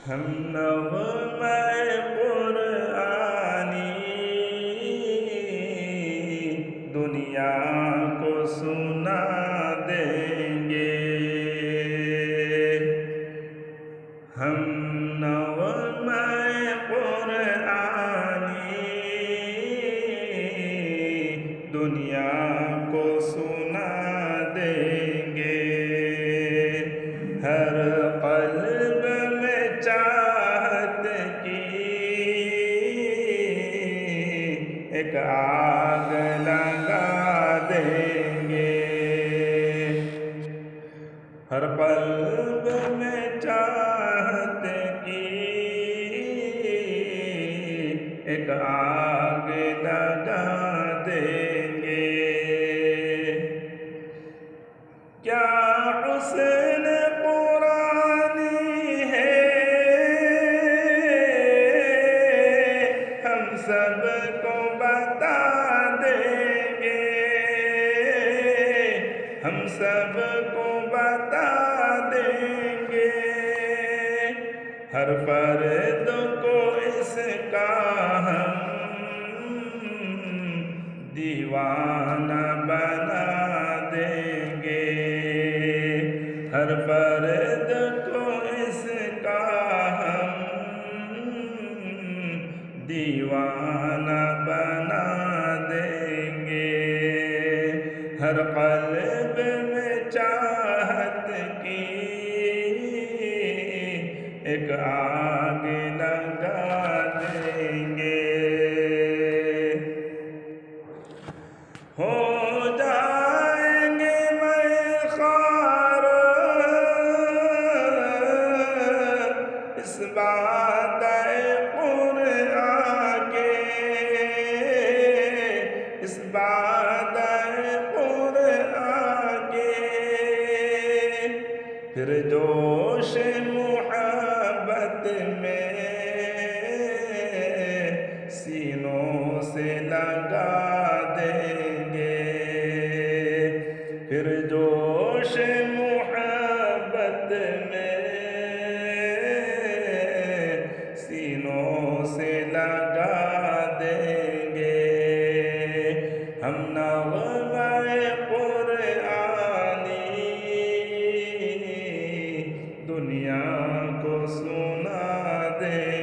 ہم نغمۂ قرآنی دنیا کو سنا دیں گے۔ ہم نغمۂ قرآنی دنیا کو سنا دیں گے۔ ہر قلب میں چاہت کی ایک آگ لگا دیں گے۔ ہر قلب میں چاہت کی ایک آگ لگا دیں گے۔ کیا حسن قرآنی ہے ہم سب کو بتا دیں گے۔ ہم سب کو بتا دیں گے۔ ہر فرد کو اس کا ہم دیوانہ بنا دیں گے۔ ہر فرد کو اس کا ہم دیوانہ بنا دیں گے۔ ہر قلب میں چاہت کی ایک آگ لگا دیں گے۔ ہو جائیں گے میخوار اس بادئ قرآن کے، اس بادئ قرآن کے۔ پھر جوش محبت میں سینوں سے لگا دیں گے۔ پھر جوش محبت میں سینوں سے لگا دیں گے۔ ہم نغمۂ قرآنی دنیا کو سنا دیں